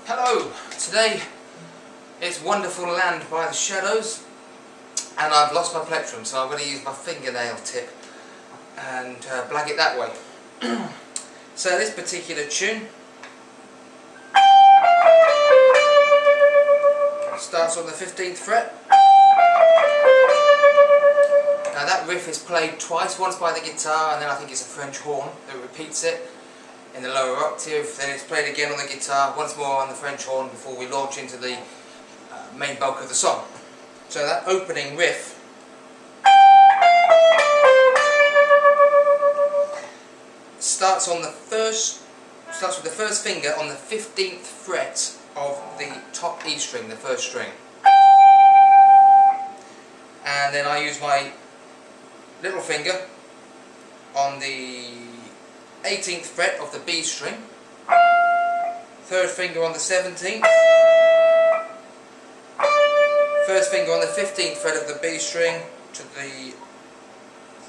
Hello! Today it's Wonderful Land by the Shadows, and I've lost my plectrum, so I'm going to use my fingernail tip and blag it that way. So this particular tune starts on the 15th fret. Now that riff is played twice, once by the guitar and then I think it's a French horn that repeats it in the lower octave, then it's played again on the guitar, once more on the French horn before we launch into the main bulk of the song. So that opening riff starts with the first finger on the 15th fret of the top E string, the first string. And then I use my little finger on the 18th fret of the B string, third finger on the 17th, first finger on the 15th fret of the B string to the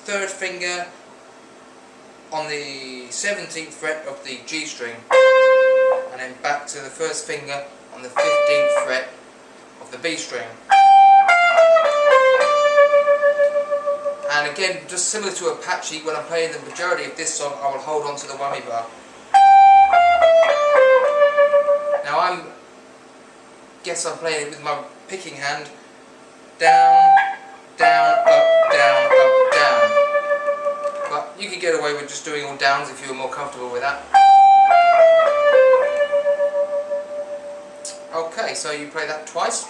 third finger on the 17th fret of the G string, and then back to the first finger on the 15th fret of the B string. And again, just similar to Apache, when I'm playing the majority of this song, I will hold on to the whammy bar. Now I'm playing it with my picking hand. Down, down, up, down, up, down. But you can get away with just doing all downs if you're more comfortable with that. Okay, so you play that twice.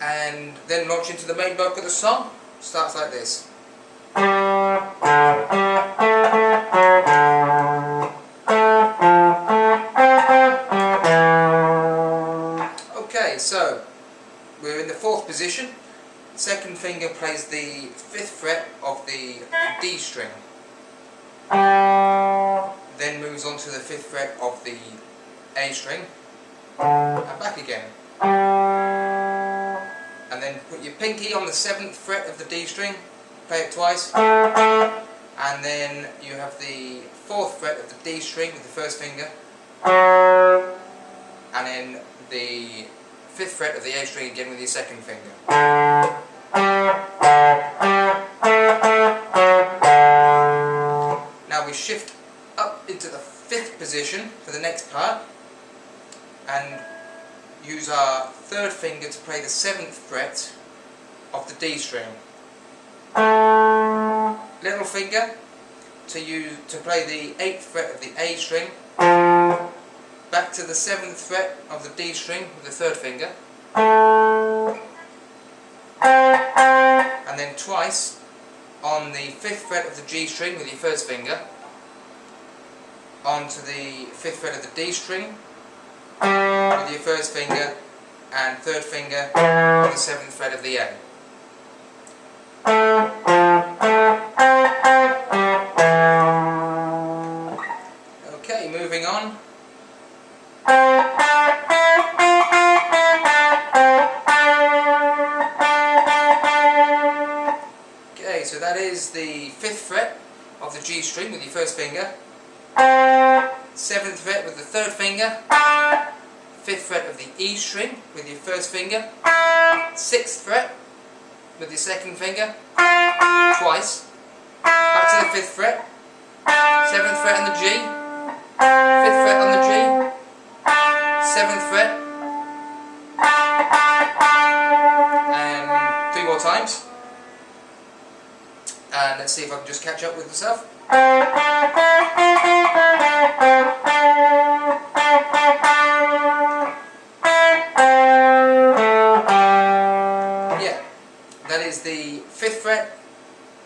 And then launch into the main bulk of the song. Starts like this. Okay, so we're in the fourth position. Second finger plays the 5th fret of the D string. Then moves on to the 5th fret of the A string. And back again. And then put your pinky on the 7th fret of the D string, play it twice, and then you have the 4th fret of the D string with the first finger, and then the 5th fret of the A string again with your second finger. Now we shift up into the 5th position for the next part, and use our third finger to play the 7th fret of the D string. Little finger to play the 8th fret of the A string. Back to the 7th fret of the D string with the third finger. And then twice on the 5th fret of the G string with your first finger. Onto the 5th fret of the D string with your first finger, and third finger on the 7th fret of the A. Okay, moving on. Okay, so that is the 5th fret of the G string with your first finger, 7th fret with the third finger, 5th fret of the E string with your first finger, 6th fret with your second finger, twice, back to the 5th fret, 7th fret on the G, 5th fret on the G, 7th fret, and 3 more times. And let's see if I can just catch up with myself. Yeah, that is the 5th fret,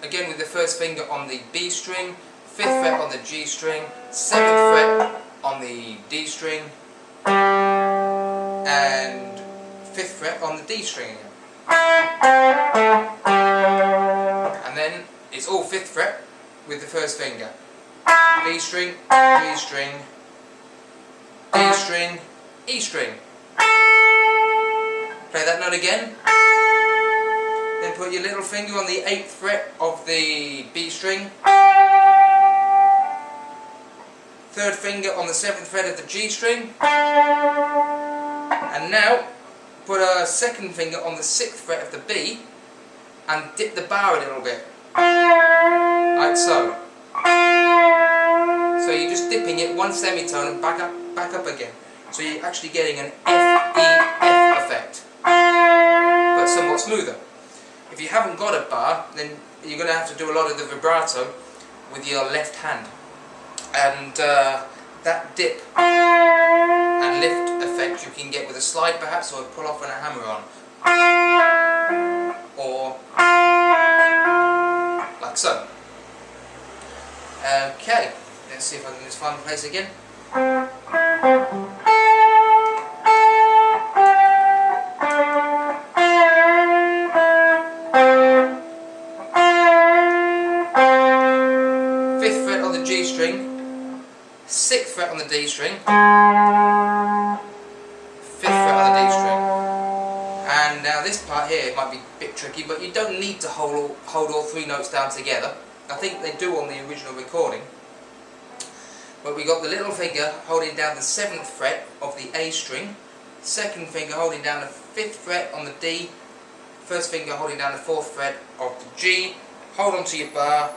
again with the first finger on the B string, 5th fret on the G string, 7th fret on the D string, and 5th fret on the D string again. And then it's all 5th fret with the first finger. B string, G string, D string, E string. Play that note again. Then put your little finger on the 8th fret of the B string. third finger on the 7th fret of the G string, and now put a second finger on the 6th fret of the B and dip the bar a little bit, like so. So you're just dipping it one semitone and back up again. So you're actually getting an F, E, F effect, but somewhat smoother. If you haven't got a bar, then you're going to have to do a lot of the vibrato with your left hand. And that dip and lift effect you can get with a slide perhaps, or a pull off and a hammer on. Or like so. Okay, let's see if I can just find the place again. Fifth fret on the G string, 6th fret on the D string, 5th fret on the D string. And now this part here might be a bit tricky, but you don't need to hold all 3 notes down together. I think they do on the original recording. But we got the little finger holding down the 7th fret of the A string, 2nd finger holding down the 5th fret on the D, 1st finger holding down the 4th fret of the G. Hold on to your bar.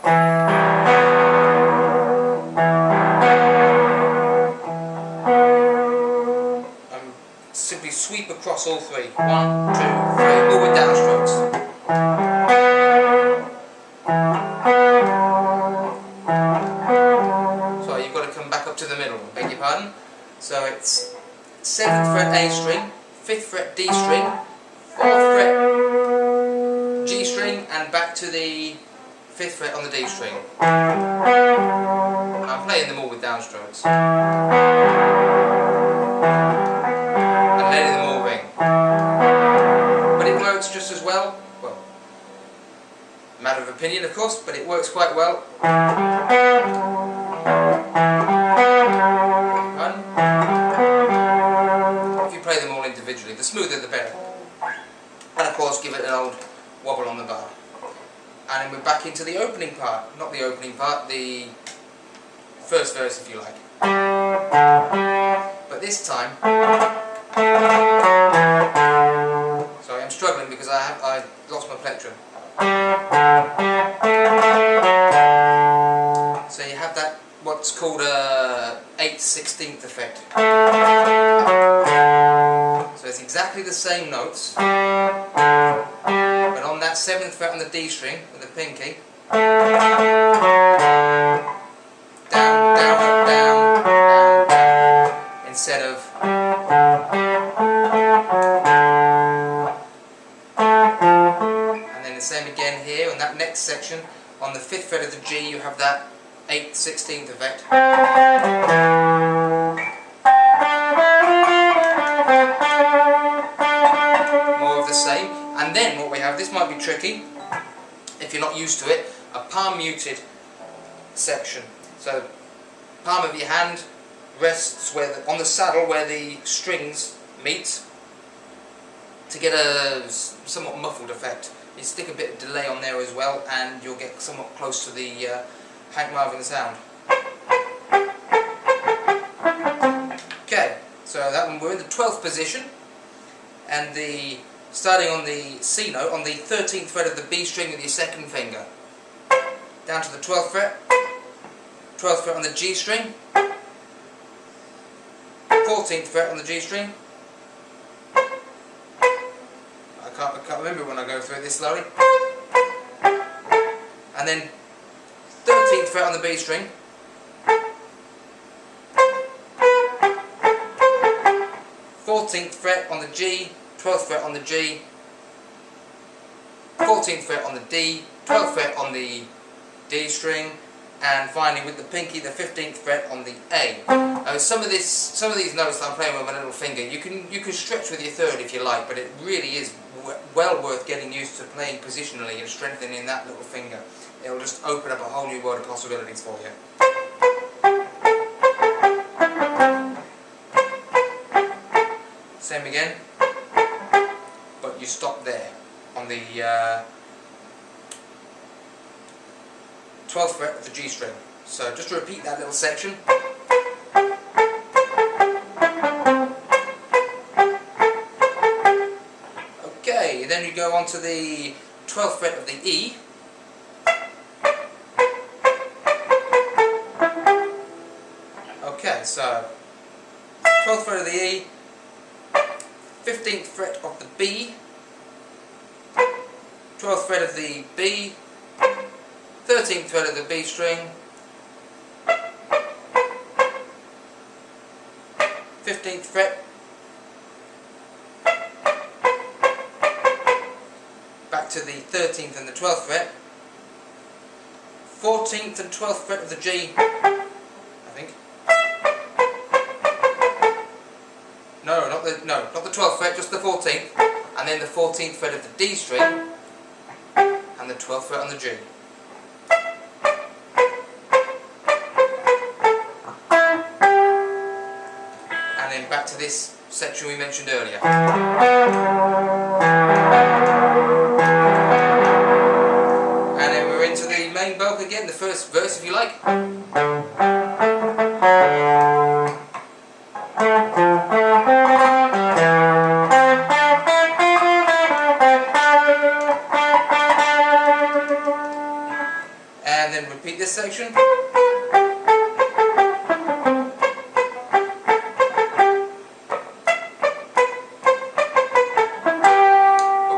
And simply sweep across all 3. 1, 2, 3. All with downstrokes. So you've got to come back up to the middle, beg your pardon. So it's 7th fret A string, 5th fret D string, 4th fret G string, and back to the 5th fret on the D string. I'm playing them all with downstrokes. And letting them all ring. But it works just as well. Well, matter of opinion of course, but it works quite well. If you play them all individually, the smoother the better. And of course give it an old wobble on the bar. And then we're back into the opening part. Not the opening part, the first verse if you like. But this time, sorry, I'm struggling because I lost my plectrum. So you have that, what's called a 8/16 effect. So it's exactly the same notes, but on that 7th fret on the D string with the pinky, down, down, up, down, down, down, instead of and then the same again here on that next section. On the 5th fret of the G you have that 8/16 effect. More of the same. And then what we have, this might be tricky if you're not used to it, a palm muted section. So palm of your hand rests on the saddle where the strings meet to get a somewhat muffled effect. You stick a bit of delay on there as well and you'll get somewhat close to the Hank Marvin sound. Okay, so that one, we're in the 12th position, and starting on the C note, on the 13th fret of the B string with your 2nd finger, down to the 12th fret, 12th fret on the G string, 14th fret on the G string. I can't remember when I go through it this slowly. And then 13th fret on the B string, 14th fret on the G, 12th fret on the G, 14th fret on the D, 12th fret on the D string, and finally with the pinky the 15th fret on the A. Some of these notes that I'm playing with my little finger, you can stretch with your 3rd if you like, but it really is well worth getting used to playing positionally and strengthening that little finger. It'll just open up a whole new world of possibilities for you. Same again, but you stop there on the 12th fret of the G string. So just to repeat that little section. then you go on to the 12th fret of the E. Okay, so 12th fret of the E, 15th fret of the B, 12th fret of the B, 13th fret of the B string, 15th fret, back to the 13th and the 12th fret, 14th and 12th fret of the G, I think. No, not the 12th fret, just the 14th, and then the 14th fret of the D string, and the 12th fret on the G. And then back to this section we mentioned earlier. And then we're into the main bulk again, the first verse if you like. And then repeat this section. But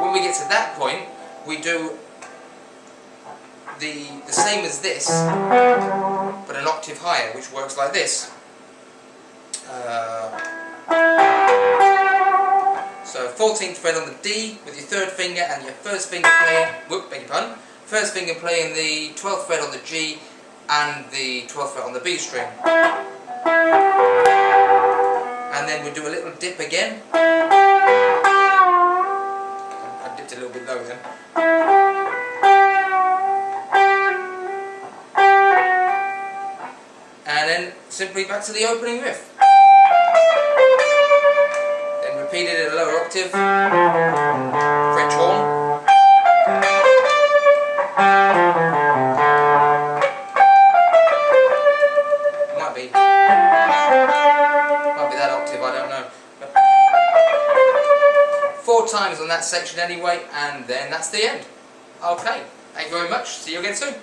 when we get to that point, we do the same as this, but an octave higher, which works like this. So 14th fret on the D with your third finger and your first finger playing, beg your pardon, first finger playing the 12th fret on the G and the 12th fret on the B string. And then we do a little dip again. I dipped a little bit low then. And then simply back to the opening riff. Then repeat it at a lower octave. French horn. Might be that octave, I don't know. But 4 times on that section anyway, and then that's the end. Okay, thank you very much. See you again soon.